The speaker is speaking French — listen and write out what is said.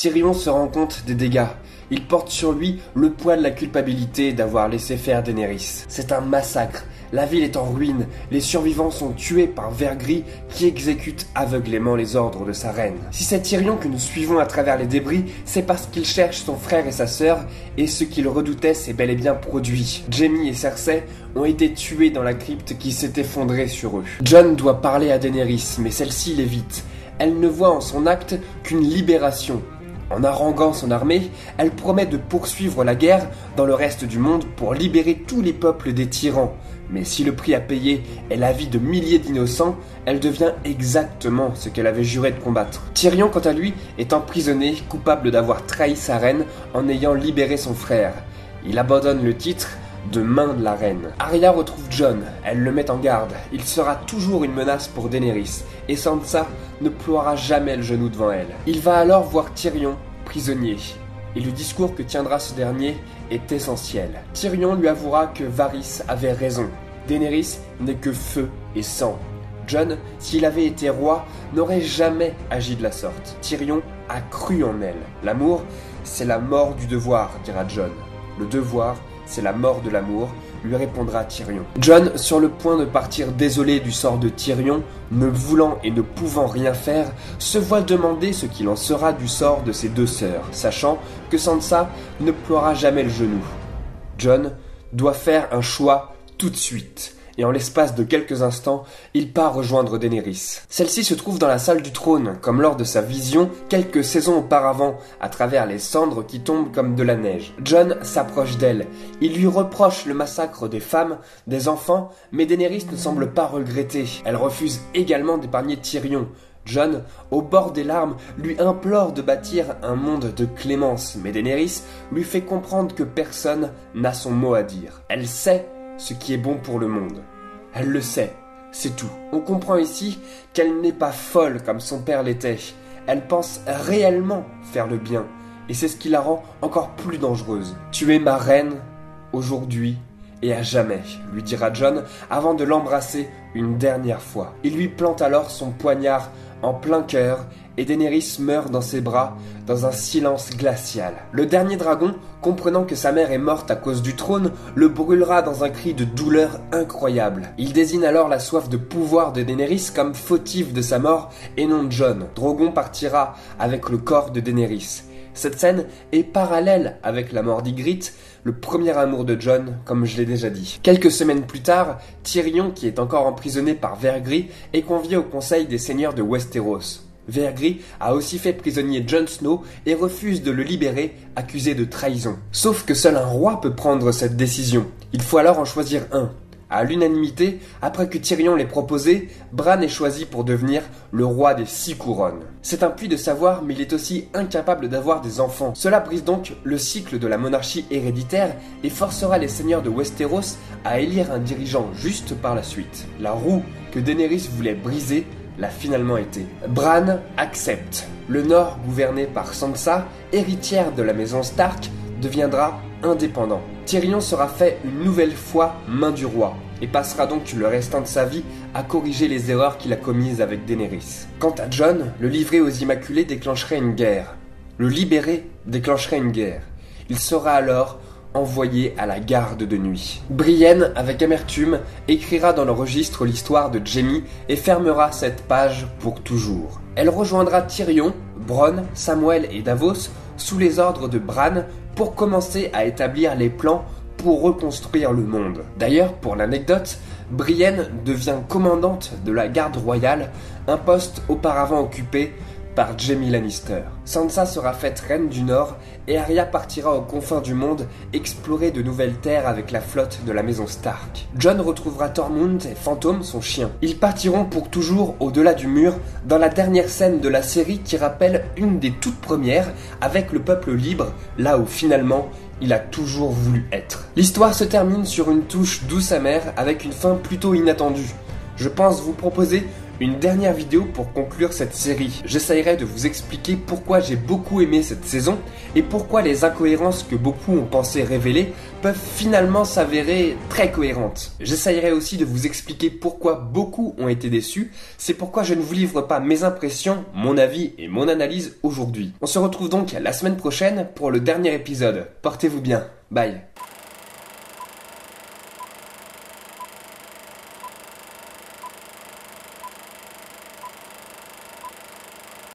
Tyrion se rend compte des dégâts. Il porte sur lui le poids de la culpabilité d'avoir laissé faire Daenerys. C'est un massacre. La ville est en ruine. Les survivants sont tués par Vergris qui exécute aveuglément les ordres de sa reine. Si c'est Tyrion que nous suivons à travers les débris, c'est parce qu'il cherche son frère et sa sœur, et ce qu'il redoutait s'est bel et bien produit. Jaime et Cersei ont été tués dans la crypte qui s'est effondrée sur eux. Jon doit parler à Daenerys, mais celle-ci l'évite. Elle ne voit en son acte qu'une libération. En haranguant son armée, elle promet de poursuivre la guerre dans le reste du monde pour libérer tous les peuples des tyrans. Mais si le prix à payer est la vie de milliers d'innocents, elle devient exactement ce qu'elle avait juré de combattre. Tyrion, quant à lui, est emprisonné, coupable d'avoir trahi sa reine en ayant libéré son frère. Il abandonne le titre de main de la reine. Arya retrouve Jon, elle le met en garde. Il sera toujours une menace pour Daenerys, et Sansa ne ploiera jamais le genou devant elle. Il va alors voir Tyrion, prisonnier, et le discours que tiendra ce dernier est essentiel. Tyrion lui avouera que Varys avait raison. Daenerys n'est que feu et sang. Jon, s'il avait été roi, n'aurait jamais agi de la sorte. Tyrion a cru en elle. L'amour, c'est la mort du devoir, dira Jon. Le devoir, c'est la mort de l'amour, lui répondra Tyrion. Jon, sur le point de partir désolé du sort de Tyrion, ne voulant et ne pouvant rien faire, se voit demander ce qu'il en sera du sort de ses deux sœurs, sachant que Sansa ne ploiera jamais le genou. Jon doit faire un choix tout de suite. Et en l'espace de quelques instants, il part rejoindre Daenerys. Celle-ci se trouve dans la salle du trône, comme lors de sa vision quelques saisons auparavant, à travers les cendres qui tombent comme de la neige. Jon s'approche d'elle. Il lui reproche le massacre des femmes, des enfants, mais Daenerys ne semble pas regretter. Elle refuse également d'épargner Tyrion. Jon, au bord des larmes, lui implore de bâtir un monde de clémence, mais Daenerys lui fait comprendre que personne n'a son mot à dire. Elle sait ce qui est bon pour le monde. Elle le sait, c'est tout. On comprend ici qu'elle n'est pas folle comme son père l'était. Elle pense réellement faire le bien, et c'est ce qui la rend encore plus dangereuse. Tu es ma reine, aujourd'hui et à jamais, lui dira Jon avant de l'embrasser une dernière fois. Il lui plante alors son poignard en plein cœur et Daenerys meurt dans ses bras dans un silence glacial. Le dernier dragon, comprenant que sa mère est morte à cause du trône, le brûlera dans un cri de douleur incroyable. Il désigne alors la soif de pouvoir de Daenerys comme fautive de sa mort et non Jon. Drogon partira avec le corps de Daenerys. Cette scène est parallèle avec la mort d'Ygritte, le premier amour de Jon, comme je l'ai déjà dit. Quelques semaines plus tard, Tyrion, qui est encore emprisonné par Vergris, est convié au conseil des seigneurs de Westeros. Vergris a aussi fait prisonnier Jon Snow et refuse de le libérer, accusé de trahison. Sauf que seul un roi peut prendre cette décision. Il faut alors en choisir un. À l'unanimité, après que Tyrion l'ait proposé, Bran est choisi pour devenir le roi des 6 couronnes. C'est un puits de savoir, mais il est aussi incapable d'avoir des enfants. Cela brise donc le cycle de la monarchie héréditaire et forcera les seigneurs de Westeros à élire un dirigeant juste par la suite. La roue que Daenerys voulait briser l'a finalement été. Bran accepte. Le Nord, gouverné par Sansa, héritière de la maison Stark, deviendra indépendant. Tyrion sera fait une nouvelle fois main du roi et passera donc le restant de sa vie à corriger les erreurs qu'il a commises avec Daenerys. Quant à Jon, le livré aux Immaculés déclencherait une guerre. Le libéré déclencherait une guerre. Il sera alors envoyé à la garde de nuit. Brienne, avec amertume, écrira dans le registre l'histoire de Jaime et fermera cette page pour toujours. Elle rejoindra Tyrion, Bronn, Samwell et Davos sous les ordres de Bran pour commencer à établir les plans pour reconstruire le monde. D'ailleurs, pour l'anecdote, Brienne devient commandante de la garde royale, un poste auparavant occupé par Jaime Lannister. Sansa sera faite reine du Nord et Arya partira aux confins du monde explorer de nouvelles terres avec la flotte de la maison Stark. Jon retrouvera Tormund et Fantôme, son chien. Ils partiront pour toujours au-delà du mur dans la dernière scène de la série qui rappelle une des toutes premières avec le peuple libre, là où finalement il a toujours voulu être. L'histoire se termine sur une touche douce amère avec une fin plutôt inattendue. Je pense vous proposer Une dernière vidéo pour conclure cette série. J'essayerai de vous expliquer pourquoi j'ai beaucoup aimé cette saison et pourquoi les incohérences que beaucoup ont pensé révéler peuvent finalement s'avérer très cohérentes. J'essayerai aussi de vous expliquer pourquoi beaucoup ont été déçus, c'est pourquoi je ne vous livre pas mes impressions, mon avis et mon analyse aujourd'hui. On se retrouve donc la semaine prochaine pour le dernier épisode. Portez-vous bien. Bye.